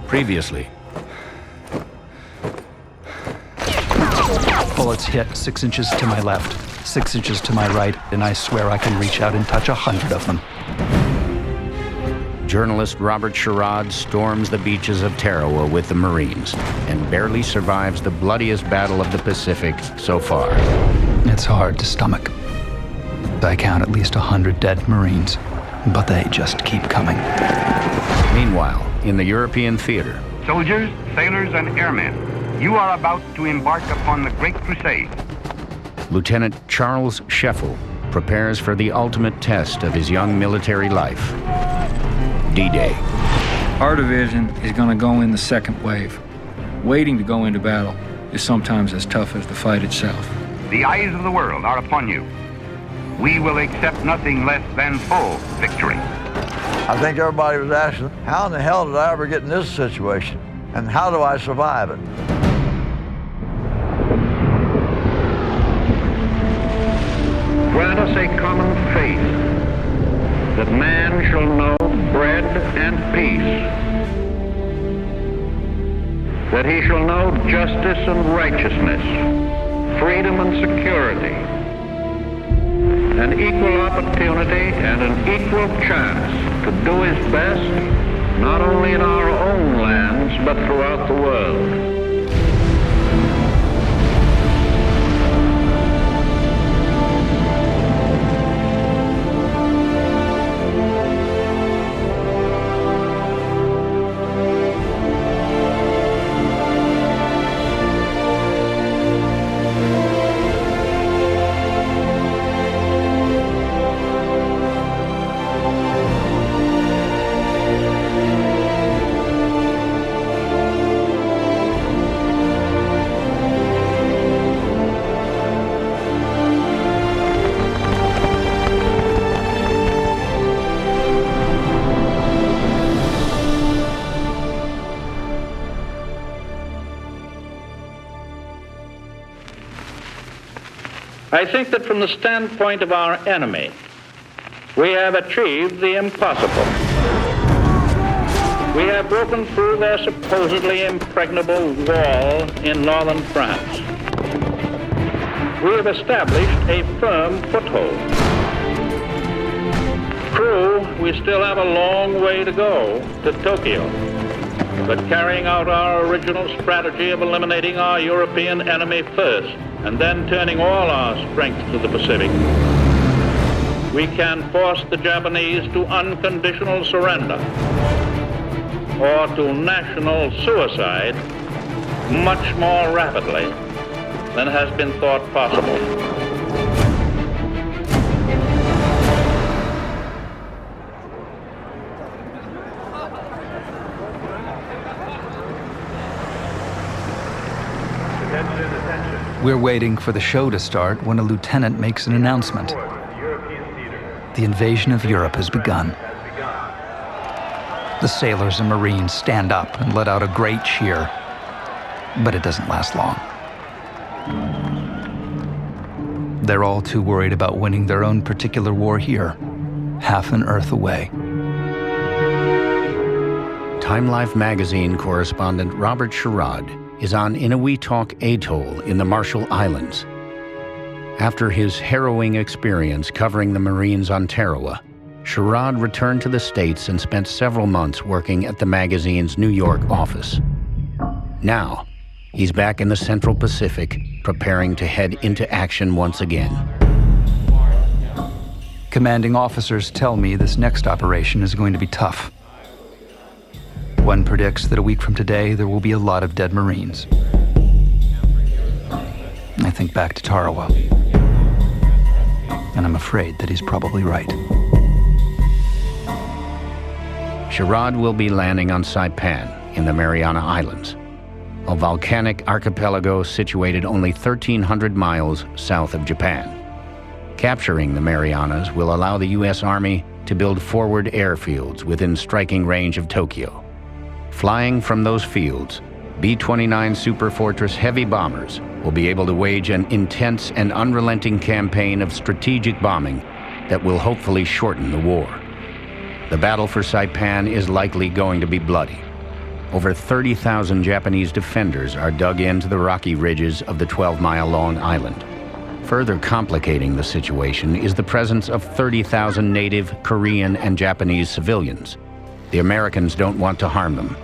Previously. Bullets hit 6 inches to my left, 6 inches to my right, and I swear I can reach out and touch 100 of them. Journalist Robert Sherrod storms the beaches of Tarawa with the Marines and barely survives the bloodiest battle of the Pacific so far. It's hard to stomach. I count at least 100 dead Marines, but they just keep coming. Meanwhile, in the European theater, soldiers, sailors, and airmen, you are about to embark upon the Great Crusade. Lieutenant Charles Scheffel prepares for the ultimate test of his young military life, D-Day. Our division is going to go in the second wave. Waiting to go into battle is sometimes as tough as the fight itself. The eyes of the world are upon you. We will accept nothing less than full victory. I think everybody was asking, how in the hell did I ever get in this situation? And how do I survive it? Grant us a common faith that man shall know bread and peace, that he shall know justice and righteousness, freedom and security, an equal opportunity and an equal chance to do his best, not only in our own lands, but throughout the world. I think that from the standpoint of our enemy, we have achieved the impossible. We have broken through their supposedly impregnable wall in northern France. We have established a firm foothold. True, we still have a long way to go to Tokyo, but carrying out our original strategy of eliminating our European enemy first, and then turning all our strength to the Pacific, we can force the Japanese to unconditional surrender or to national suicide much more rapidly than has been thought possible. We're waiting for the show to start when a lieutenant makes an announcement. The invasion of Europe has begun. The sailors and Marines stand up and let out a great cheer, but it doesn't last long. They're all too worried about winning their own particular war here, half an Earth away. Time Life magazine correspondent Robert Sherrod is on Inuitok Atoll in the Marshall Islands. After his harrowing experience covering the Marines on Tarawa, Sherrod returned to the States and spent several months working at the magazine's New York office. Now, he's back in the Central Pacific, preparing to head into action once again. Commanding officers tell me this next operation is going to be tough. One predicts that a week from today, there will be a lot of dead Marines. I think back to Tarawa, and I'm afraid that he's probably right. Sherrod will be landing on Saipan in the Mariana Islands, a volcanic archipelago situated only 1,300 miles south of Japan. Capturing the Marianas will allow the U.S. Army to build forward airfields within striking range of Tokyo. Flying from those fields, B-29 Superfortress heavy bombers will be able to wage an intense and unrelenting campaign of strategic bombing that will hopefully shorten the war. The battle for Saipan is likely going to be bloody. over 30,000 Japanese defenders are dug into the rocky ridges of the 12-mile-long island. Further complicating the situation is the presence of 30,000 native, Korean, and Japanese civilians. The Americans don't want to harm them,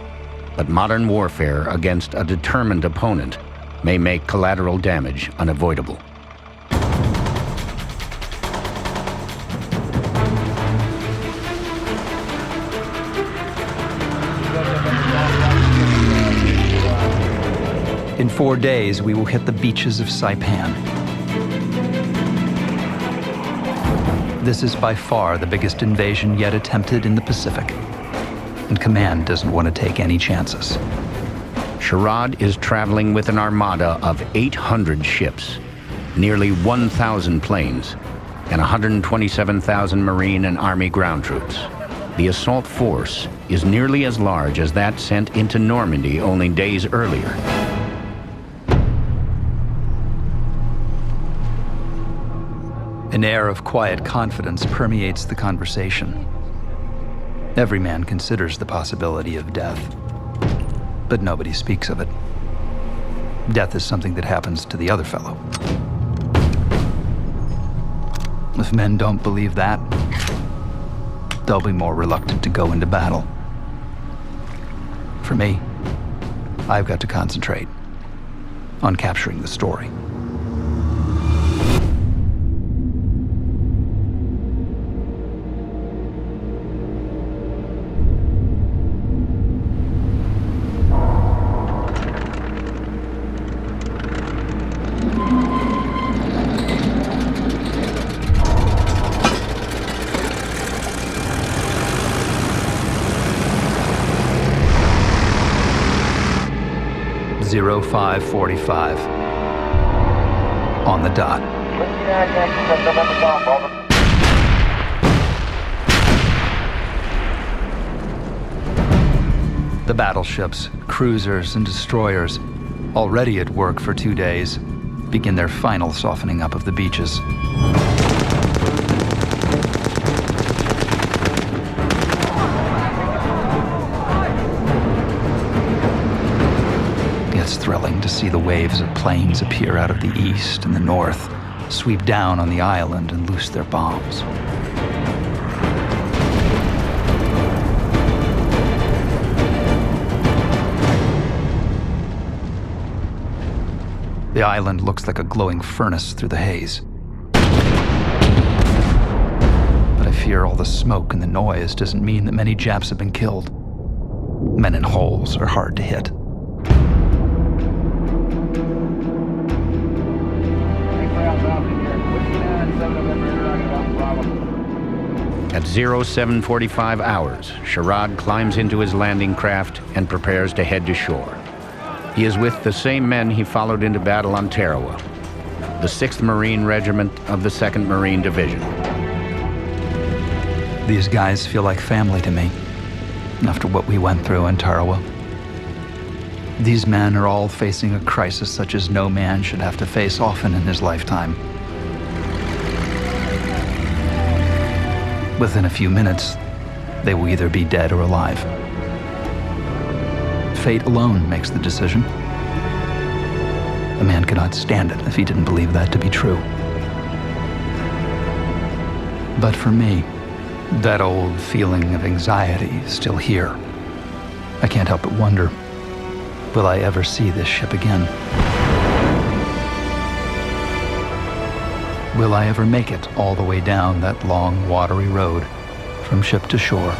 but modern warfare against a determined opponent may make collateral damage unavoidable. In 4 days, we will hit the beaches of Saipan. This is by far the biggest invasion yet attempted in the Pacific, and Command doesn't want to take any chances. Sherrod is traveling with an armada of 800 ships, nearly 1,000 planes, and 127,000 Marine and Army ground troops. The assault force is nearly as large as that sent into Normandy only days earlier. An air of quiet confidence permeates the conversation. Every man considers the possibility of death, but nobody speaks of it. Death is something that happens to the other fellow. If men don't believe that, they'll be more reluctant to go into battle. For me, I've got to concentrate on capturing the story. .0545 on the dot. The battleships, cruisers, and destroyers, already at work for 2 days, begin their final softening up of the beaches. It's thrilling to see the waves of planes appear out of the east and the north, sweep down on the island and loose their bombs. The island looks like a glowing furnace through the haze. But I fear all the smoke and the noise doesn't mean that many Japs have been killed. Men in holes are hard to hit. At 0745 hours, Sherrod climbs into his landing craft and prepares to head to shore. He is with the same men he followed into battle on Tarawa, the 6th Marine Regiment of the 2nd Marine Division. These guys feel like family to me, after what we went through in Tarawa. These men are all facing a crisis such as no man should have to face often in his lifetime. Within a few minutes, they will either be dead or alive. Fate alone makes the decision. A man could not stand it if he didn't believe that to be true. But for me, that old feeling of anxiety is still here. I can't help but wonder, will I ever see this ship again? Will I ever make it all the way down that long, watery road from ship to shore?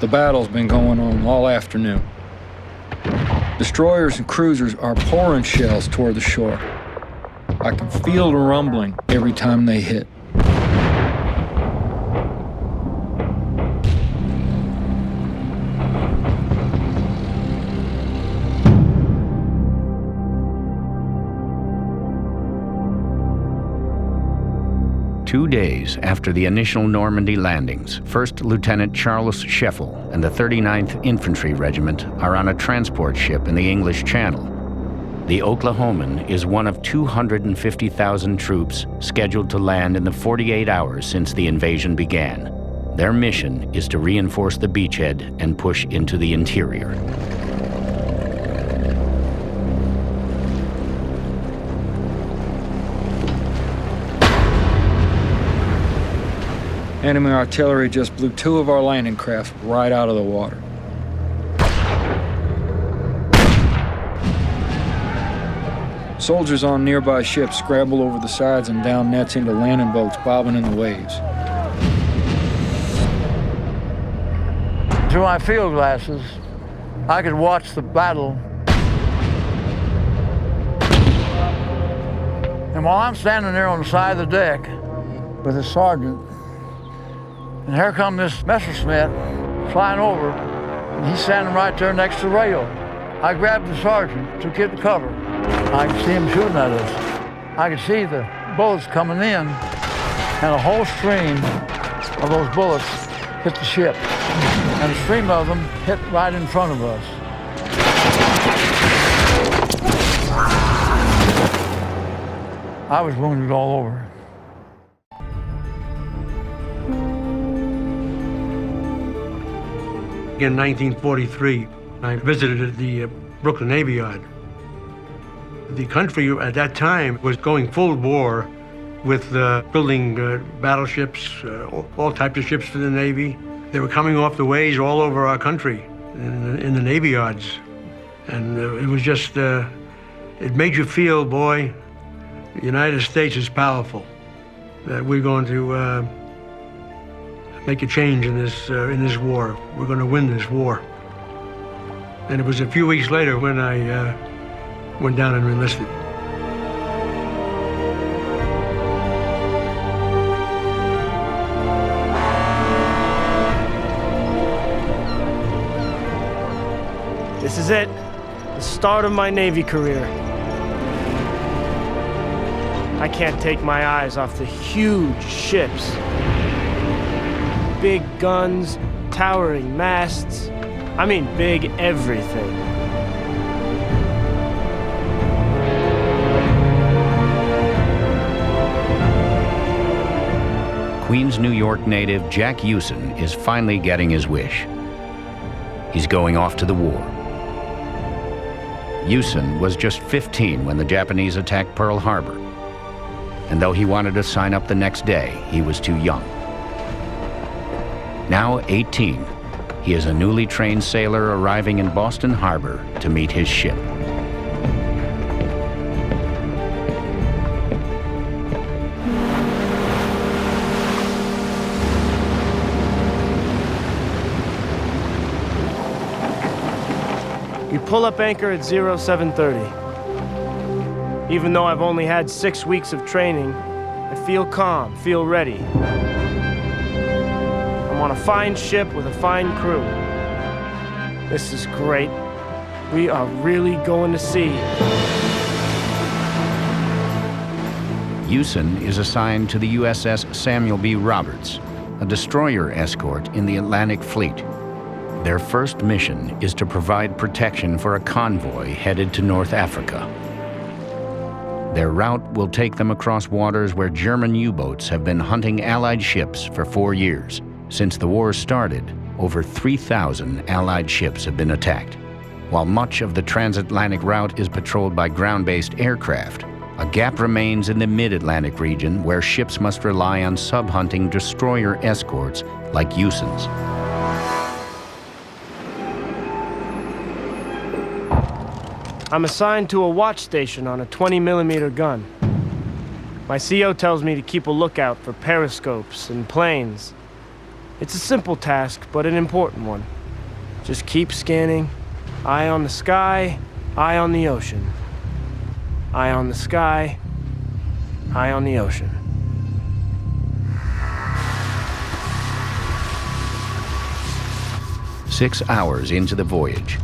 The battle's been going on all afternoon. Destroyers and cruisers are pouring shells toward the shore. I can feel the rumbling every time they hit. 2 days after the initial Normandy landings, 1st Lieutenant Charles Scheffel and the 39th Infantry Regiment are on a transport ship in the English Channel. The Oklahoman is one of 250,000 troops scheduled to land in the 48 hours since the invasion began. Their mission is to reinforce the beachhead and push into the interior. Enemy artillery just blew 2 of our landing craft right out of the water. Soldiers on nearby ships scramble over the sides and down nets into landing boats bobbing in the waves. Through my field glasses, I could watch the battle. And while I'm standing there on the side of the deck with a sergeant, and here come this Messerschmitt flying over, and he's standing right there next to the rail. I grabbed the sergeant to get the cover. I could see him shooting at us. I could see the bullets coming in, and a whole stream of those bullets hit the ship. And a stream of them hit right in front of us. I was wounded all over. In 1943, I visited the Brooklyn Navy Yard. The country at that time was going full war with building battleships, all types of ships for the Navy. They were coming off the ways all over our country in the Navy yards. And it was just, it made you feel, boy, the United States is powerful, that we're going to make a change in this war. We're going to win this war. And it was a few weeks later when I went down and enlisted. This is it, the start of my Navy career. I can't take my eyes off the huge ships. Big guns, towering masts. I mean big everything. Queens, New York native Jack Hewson is finally getting his wish. He's going off to the war. Hewson was just 15 when the Japanese attacked Pearl Harbor. And though he wanted to sign up the next day, he was too young. Now 18, he is a newly trained sailor arriving in Boston Harbor to meet his ship. You pull up anchor at 0730. Even though I've only had 6 weeks of training, I feel calm, feel ready. I'm on a fine ship with a fine crew. This is great. We are really going to sea. Hewson is assigned to the USS Samuel B. Roberts, a destroyer escort in the Atlantic Fleet. Their first mission is to provide protection for a convoy headed to North Africa. Their route will take them across waters where German U-boats have been hunting Allied ships for 4 years. Since the war started, over 3,000 Allied ships have been attacked. While much of the transatlantic route is patrolled by ground-based aircraft, a gap remains in the mid-Atlantic region where ships must rely on sub-hunting destroyer escorts like Hewson's. I'm assigned to a watch station on a 20mm gun. My CO tells me to keep a lookout for periscopes and planes. It's a simple task, but an important one. Just keep scanning. Eye on the sky, eye on the ocean. Eye on the sky, eye on the ocean. Six hours into the voyage,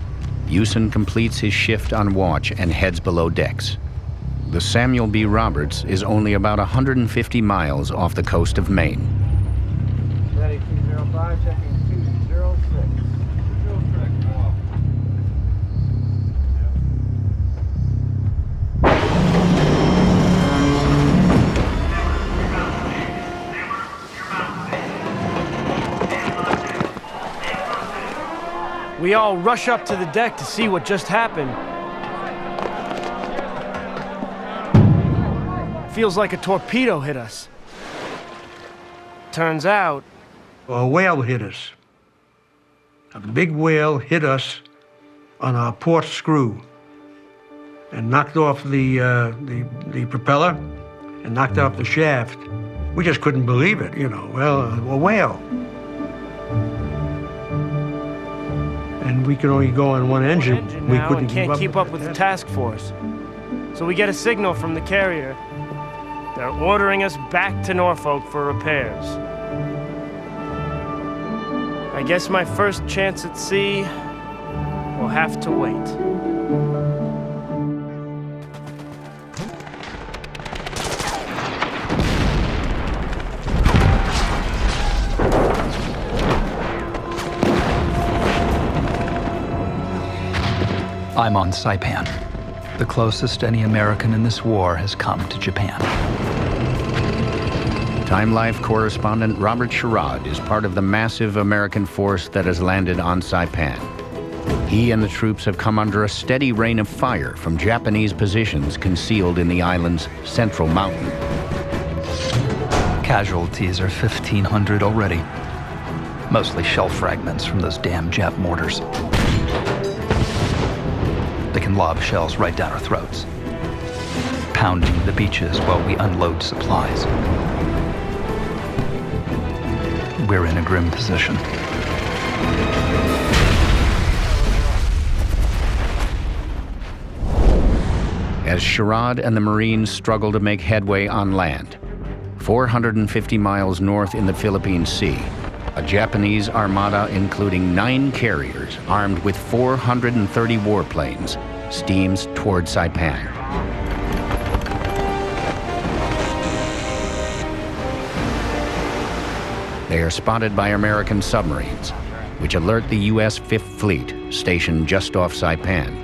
Hewson completes his shift on watch and heads below decks. the Samuel B. Roberts is only about 150 miles off the coast of Maine. Ready, 205, checking 206. We all rush up to the deck to see what just happened. Feels like a torpedo hit us. Turns out... A whale hit us. A big whale hit us on our port screw and knocked off the propeller and knocked off the shaft. We just couldn't believe it, you know. Well, a whale. And we could only go on one engine. We now couldn't and can't keep up with the task force. So we get a signal from the carrier. They're ordering us back to Norfolk for repairs. I guess my first chance at sea will have to wait. I'm on Saipan, the closest any American in this war has come to Japan. Time Life correspondent Robert Sherrod is part of the massive American force that has landed on Saipan. He and the troops have come under a steady rain of fire from Japanese positions concealed in the island's central mountain. Casualties are 1,500 already. Mostly shell fragments from those damn Jap mortars. They can lob shells right down our throats, pounding the beaches while we unload supplies. We're in a grim position. As Sherrod and the Marines struggle to make headway on land, 450 miles north in the Philippine Sea, a Japanese armada including 9 carriers armed with 430 warplanes steams toward Saipan. They are spotted by American submarines, which alert the U.S. Fifth Fleet, stationed just off Saipan.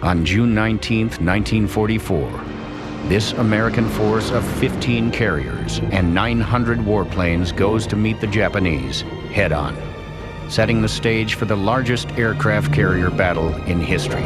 On June 19, 1944, this American force of 15 carriers and 900 warplanes goes to meet the Japanese head-on, setting the stage for the largest aircraft carrier battle in history.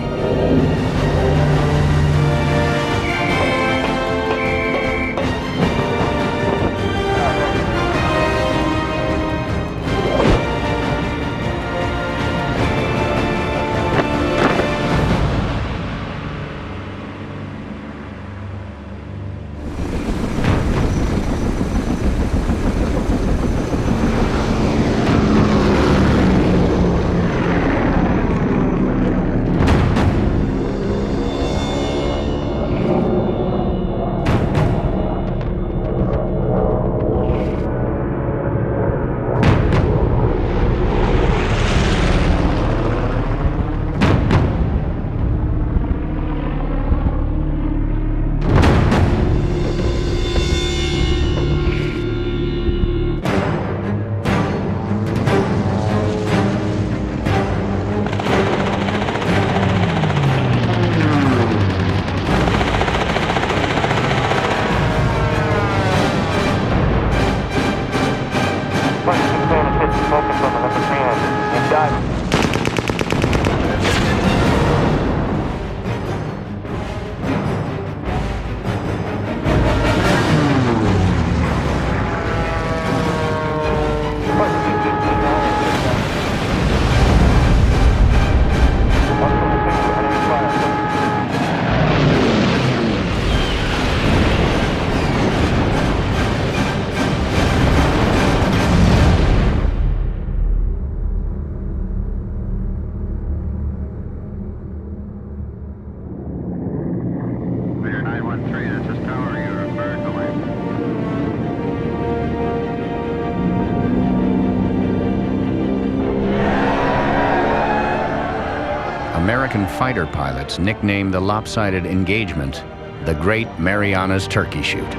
American fighter pilots nicknamed the lopsided engagement the Great Marianas Turkey Shoot.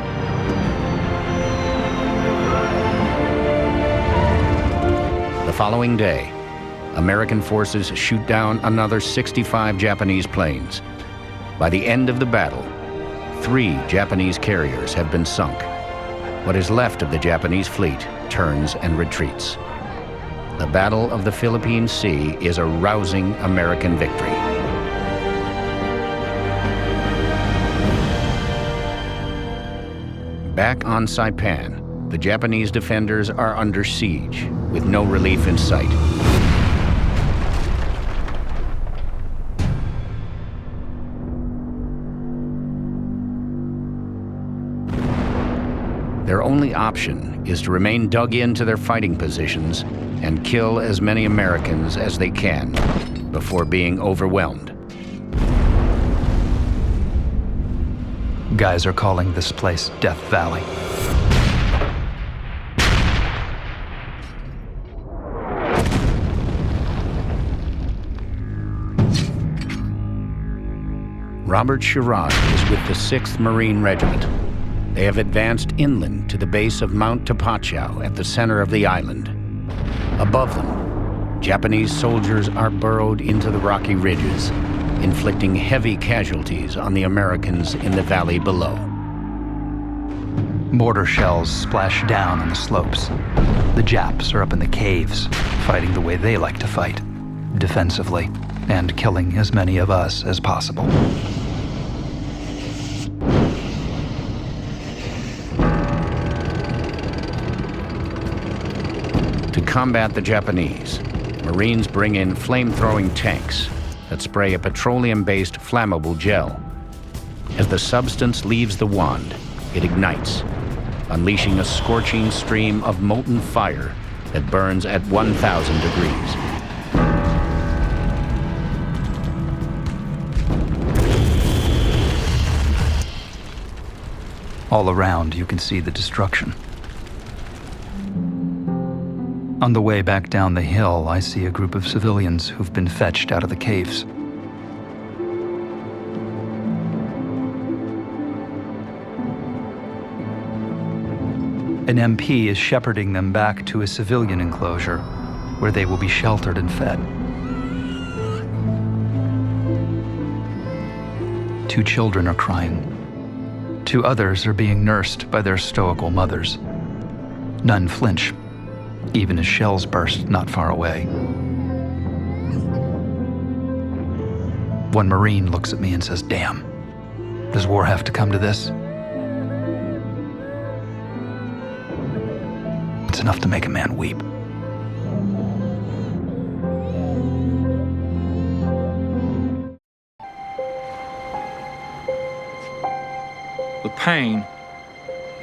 The following day, American forces shoot down another 65 Japanese planes. By the end of the battle, 3 Japanese carriers have been sunk. What is left of the Japanese fleet turns and retreats. The Battle of the Philippine Sea is a rousing American victory. Back on Saipan, the Japanese defenders are under siege, with no relief in sight. Their only option is to remain dug into their fighting positions and kill as many Americans as they can before being overwhelmed. Guys are calling this place Death Valley. Robert Sherrod is with the 6th Marine Regiment. They have advanced inland to the base of Mount Tapachau at the center of the island. Above them, Japanese soldiers are burrowed into the rocky ridges, inflicting heavy casualties on the Americans in the valley below. Mortar shells splash down on the slopes. The Japs are up in the caves, fighting the way they like to fight, defensively, and killing as many of us as possible. To combat the Japanese, Marines bring in flame-throwing tanks that spray a petroleum-based flammable gel. As the substance leaves the wand, it ignites, unleashing a scorching stream of molten fire that burns at 1,000 degrees. All around, you can see the destruction. On the way back down the hill, I see a group of civilians who've been fetched out of the caves. An MP is shepherding them back to a civilian enclosure where they will be sheltered and fed. 2 children are crying. 2 others are being nursed by their stoical mothers. None flinch, even as shells burst not far away. One Marine looks at me and says, "Damn, does war have to come to this?" It's enough to make a man weep. The pain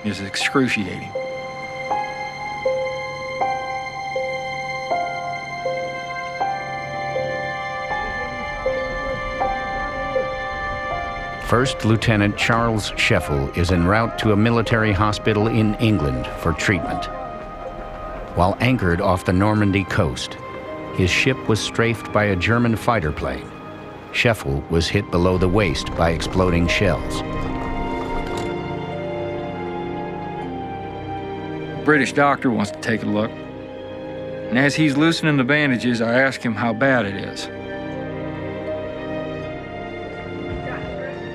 is excruciating. First Lieutenant Charles Scheffel is en route to a military hospital in England for treatment. While anchored off the Normandy coast, his ship was strafed by a German fighter plane. Scheffel was hit below the waist by exploding shells. A British doctor wants to take a look. And as he's loosening the bandages, I ask him how bad it is.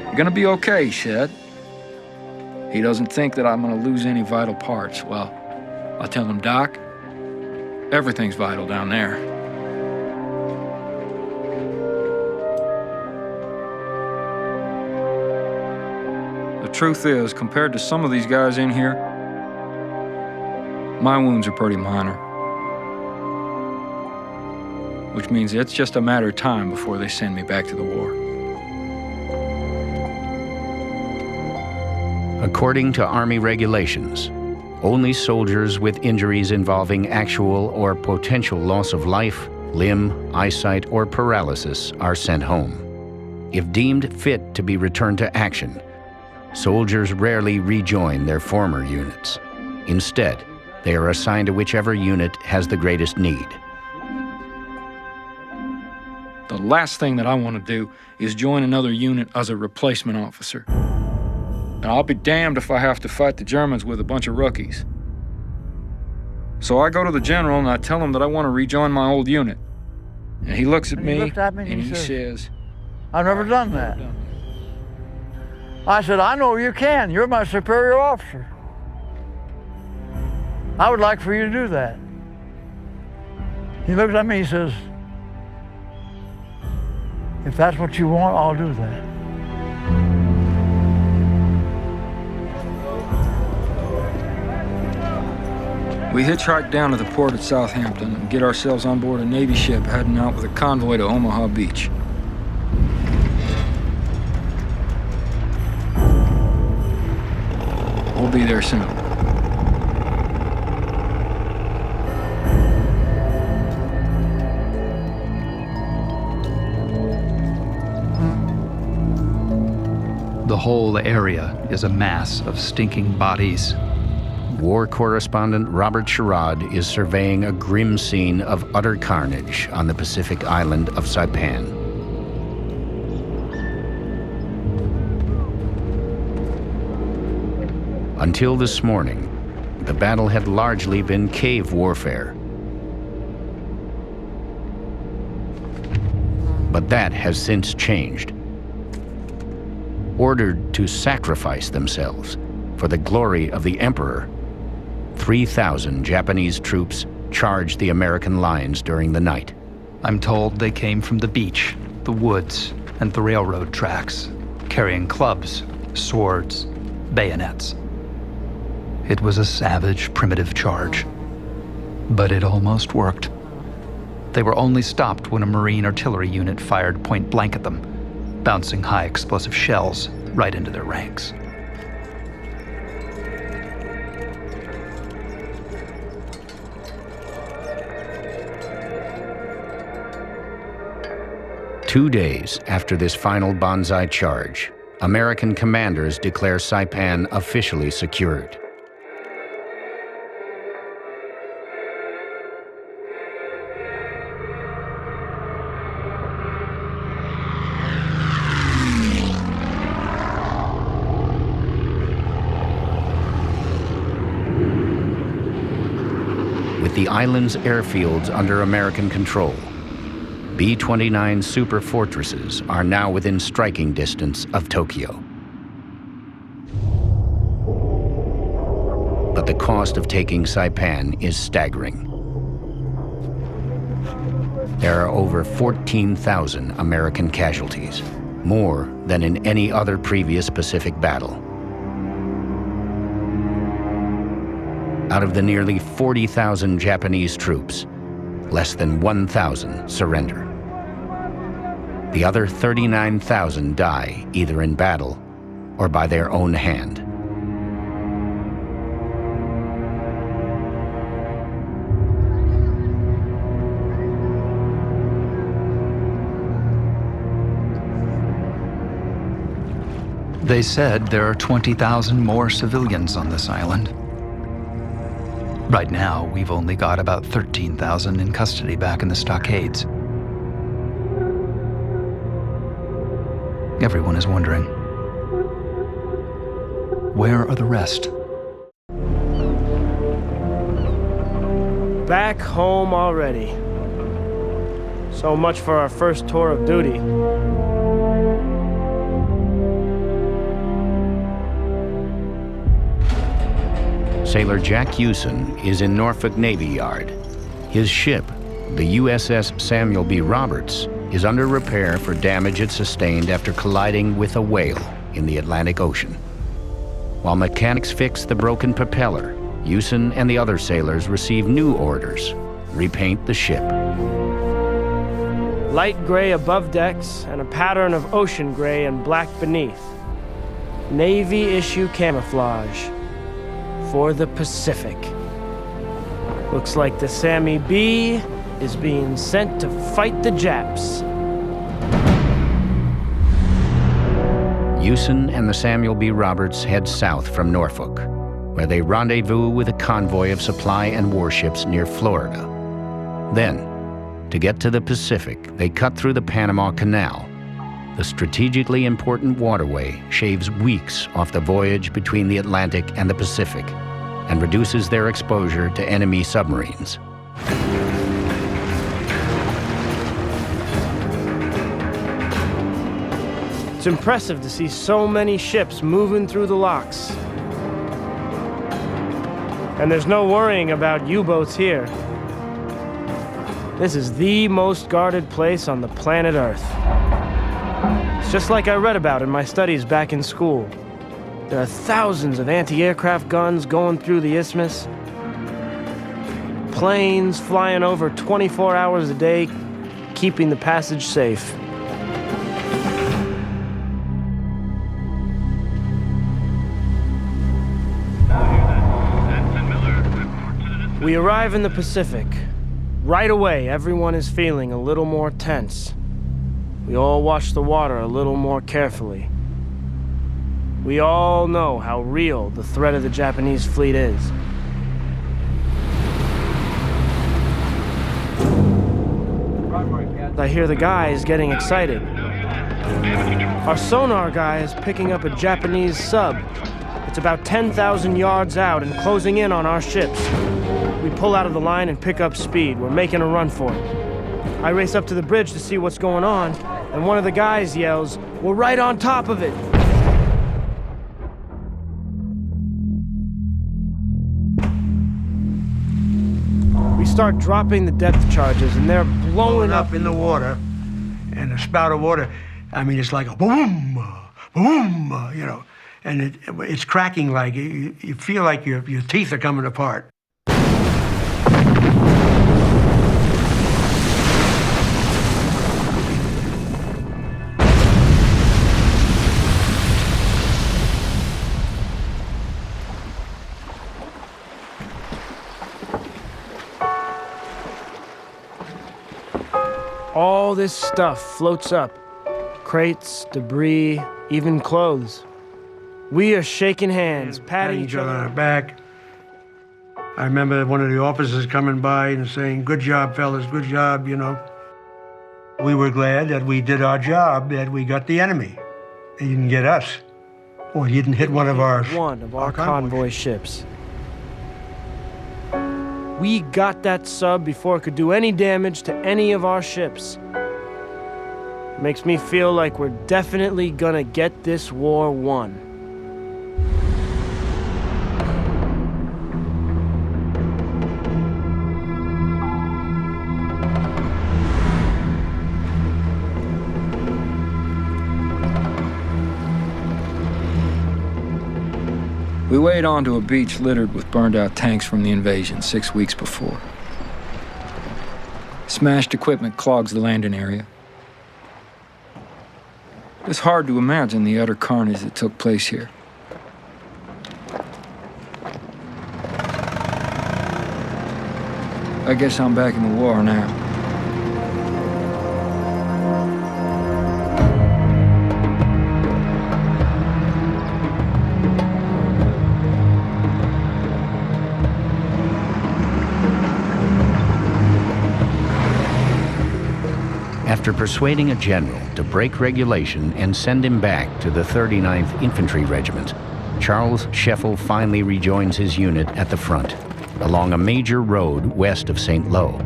"You're gonna be okay," he said. He doesn't think that I'm gonna lose any vital parts. Well, I tell him, "Doc, everything's vital down there." The truth is, compared to some of these guys in here, my wounds are pretty minor. Which means it's just a matter of time before they send me back to the war. According to Army regulations, only soldiers with injuries involving actual or potential loss of life, limb, eyesight, or paralysis are sent home. If deemed fit to be returned to action, soldiers rarely rejoin their former units. Instead, they are assigned to whichever unit has the greatest need. The last thing that I want to do is join another unit as a replacement officer. And I'll be damned if I have to fight the Germans with a bunch of rookies. So I go to the general and I tell him that I want to rejoin my old unit. And he looks at me and he says, I've never done that. I said, I know you can. You're my superior officer. I would like for you to do that. He looks at me, he says, if that's what you want, I'll do that. We hitchhike down to the port at Southampton and get ourselves on board a Navy ship heading out with a convoy to Omaha Beach. We'll be there soon. The whole area is a mass of stinking bodies. War correspondent Robert Sherrod is surveying a grim scene of utter carnage on the Pacific island of Saipan. Until this morning, the battle had largely been cave warfare. But that has since changed. Ordered to sacrifice themselves for the glory of the Emperor, 3,000 Japanese troops charged the American lines during the night. I'm told they came from the beach, the woods, and the railroad tracks, carrying clubs, swords, bayonets. It was a savage, primitive charge. But it almost worked. They were only stopped when a Marine artillery unit fired point blank at them, bouncing high explosive shells right into their ranks. Two days after this final banzai charge, American commanders declare Saipan officially secured. With the island's airfields under American control, B-29 super fortresses are now within striking distance of Tokyo. But the cost of taking Saipan is staggering. There are over 14,000 American casualties, more than in any other previous Pacific battle. Out of the nearly 40,000 Japanese troops, less than 1,000 surrender. The other 39,000 die either in battle or by their own hand. They said there are 20,000 more civilians on this island. Right now, we've only got about 13,000 in custody back in the stockades. Everyone is wondering, where are the rest? Back home already. So much for our first tour of duty. Sailor Jack Hewson is in Norfolk Navy Yard. His ship, the USS Samuel B. Roberts, is under repair for damage it sustained after colliding with a whale in the Atlantic Ocean. While mechanics fix the broken propeller, Hewson and the other sailors receive new orders: repaint the ship. Light gray above decks and a pattern of ocean gray and black beneath. Navy issue camouflage for the Pacific. Looks like the Sammy B is being sent to fight the Japs. Hewson and the Samuel B. Roberts head south from Norfolk, where they rendezvous with a convoy of supply and warships near Florida. Then, to get to the Pacific, they cut through the Panama Canal. The the strategically important waterway shaves weeks off the voyage between the Atlantic and the Pacific and reduces their exposure to enemy submarines. It's impressive to see so many ships moving through the locks. And there's no worrying about U-boats here. This is the most guarded place on the planet Earth. It's just like I read about in my studies back in school. There are thousands of anti-aircraft guns going through the isthmus. Planes flying over 24 hours a day, keeping the passage safe. We arrive in the Pacific. Right away, everyone is feeling a little more tense. We all watch the water a little more carefully. We all know how real the threat of the Japanese fleet is. I hear the guys getting excited. Our sonar guy is picking up a Japanese sub. It's about 10,000 yards out and closing in on our ships. We pull out of the line and pick up speed. We're making a run for it. I race up to the bridge to see what's going on, and one of the guys yells, "We're right on top of it!" We start dropping the depth charges, and they're blowing up in the water, and the spout of water, I mean, it's like a boom, boom, you know, and it's cracking like, you feel like your teeth are coming apart. All this stuff floats up. Crates, debris, even clothes. We are shaking hands, patting each other on the back. I remember one of the officers coming by and saying, "Good job, fellas, good job," you know. We were glad that we did our job, that we got the enemy. They didn't get us. Or he didn't hit one of our convoy ships. We got that sub before it could do any damage to any of our ships. It makes me feel like we're definitely gonna get this war won. We weighed onto a beach littered with burned-out tanks from the invasion 6 weeks before. Smashed equipment clogs the landing area. It's hard to imagine the utter carnage that took place here. I guess I'm back in the war now. After persuading a general to break regulation and send him back to the 39th Infantry Regiment, Charles Scheffel finally rejoins his unit at the front, along a major road west of St. Lo.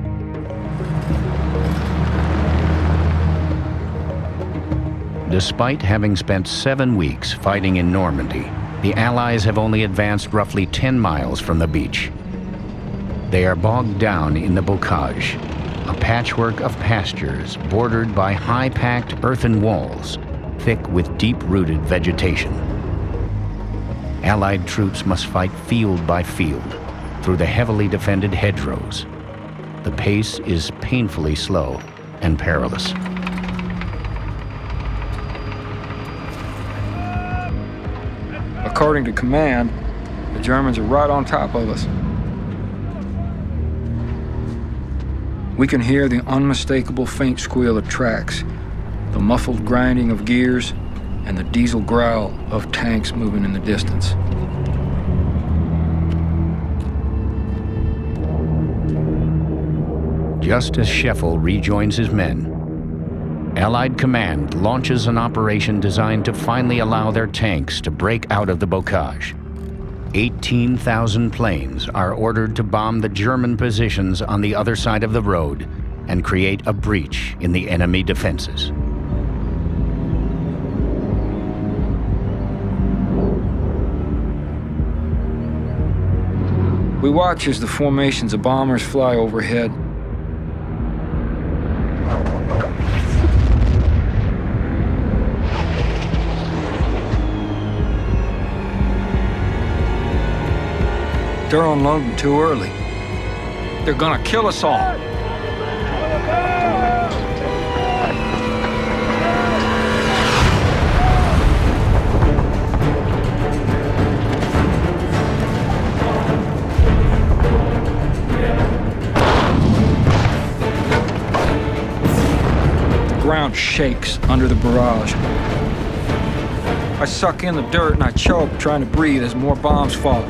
Despite having spent 7 weeks fighting in Normandy, the Allies have only advanced roughly 10 miles from the beach. They are bogged down in the bocage, a patchwork of pastures bordered by high-packed earthen walls, thick with deep-rooted vegetation. Allied troops must fight field by field through the heavily defended hedgerows. The pace is painfully slow and perilous. According to command, the Germans are right on top of us. We can hear the unmistakable faint squeal of tracks, the muffled grinding of gears, and the diesel growl of tanks moving in the distance. Just as Scheffel rejoins his men, Allied command launches an operation designed to finally allow their tanks to break out of the bocage. 18,000 planes are ordered to bomb the German positions on the other side of the road and create a breach in the enemy defenses. We watch as the formations of bombers fly overhead. They're unloading too early. They're gonna kill us all. The ground shakes under the barrage. I suck in the dirt and I choke trying to breathe as more bombs fall.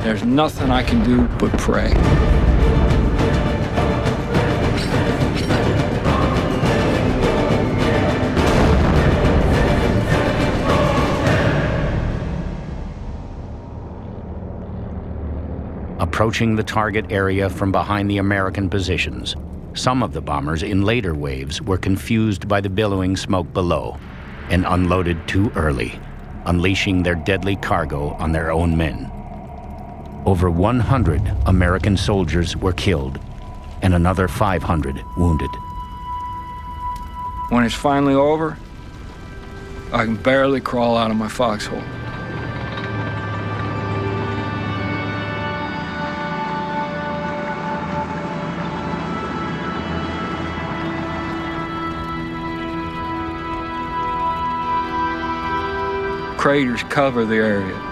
There's nothing I can do but pray. Approaching the target area from behind the American positions, some of the bombers in later waves were confused by the billowing smoke below and unloaded too early, unleashing their deadly cargo on their own men. Over 100 American soldiers were killed and another 500 wounded. When it's finally over, I can barely crawl out of my foxhole. Craters cover the area.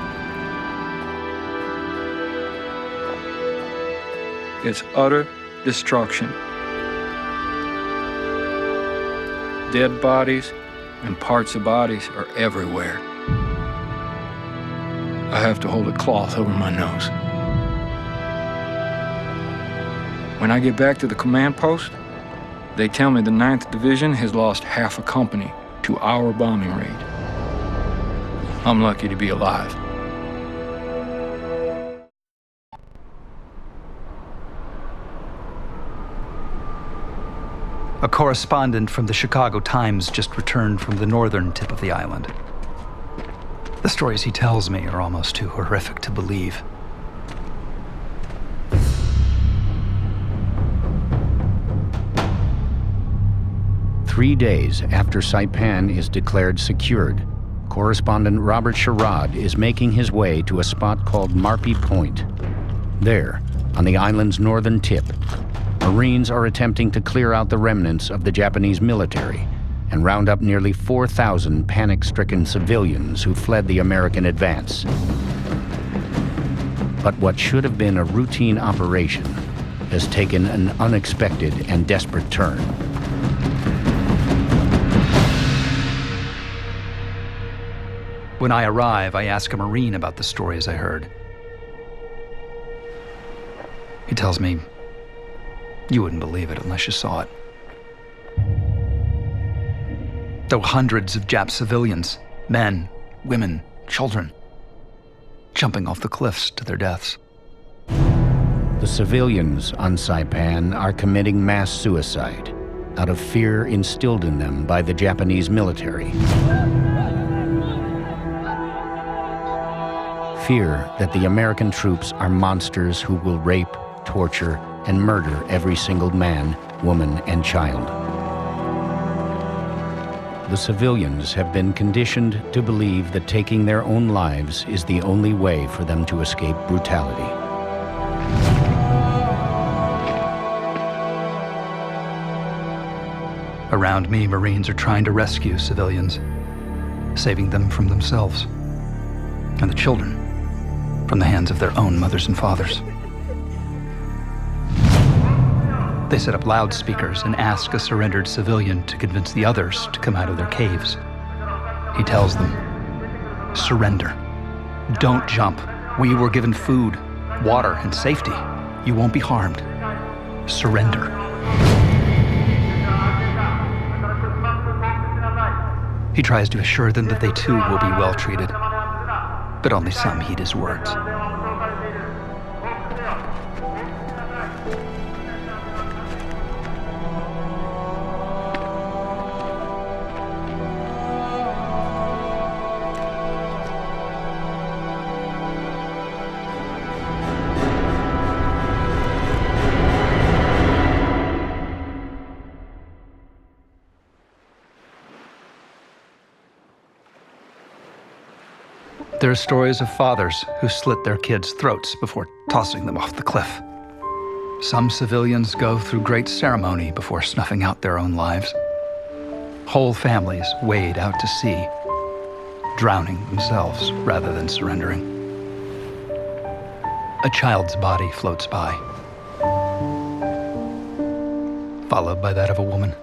It's utter destruction. Dead bodies and parts of bodies are everywhere. I have to hold a cloth over my nose. When I get back to the command post, they tell me the 9th Division has lost half a company to our bombing raid. I'm lucky to be alive. A correspondent from the Chicago Times just returned from the northern tip of the island. The stories he tells me are almost too horrific to believe. Three days after Saipan is declared secured, correspondent Robert Sherrod is making his way to a spot called Marpy Point. There, on the island's northern tip, Marines are attempting to clear out the remnants of the Japanese military and round up nearly 4,000 panic-stricken civilians who fled the American advance. But what should have been a routine operation has taken an unexpected and desperate turn. When I arrive, I ask a Marine about the stories I heard. He tells me, you wouldn't believe it unless you saw it. There were hundreds of Jap civilians, men, women, children, jumping off the cliffs to their deaths. The civilians on Saipan are committing mass suicide out of fear instilled in them by the Japanese military. Fear that the American troops are monsters who will rape, torture, and murder every single man, woman, and child. The civilians have been conditioned to believe that taking their own lives is the only way for them to escape brutality. Around me, Marines are trying to rescue civilians, saving them from themselves, and the children from the hands of their own mothers and fathers. They set up loudspeakers and ask a surrendered civilian to convince the others to come out of their caves. He tells them, surrender. Don't jump. We were given food, water, and safety. You won't be harmed. Surrender. He tries to assure them that they too will be well treated, but only some heed his words. There are stories of fathers who slit their kids' throats before tossing them off the cliff. Some civilians go through great ceremony before snuffing out their own lives. Whole families wade out to sea, drowning themselves rather than surrendering. A child's body floats by, followed by that of a woman,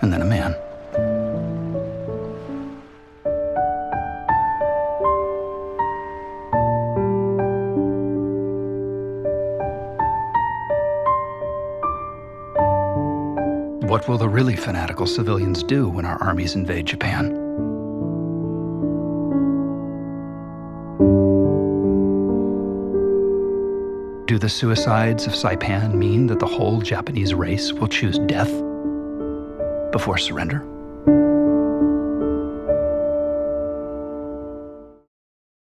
and then a man. What will the really fanatical civilians do when our armies invade Japan? Do the suicides of Saipan mean that the whole Japanese race will choose death before surrender?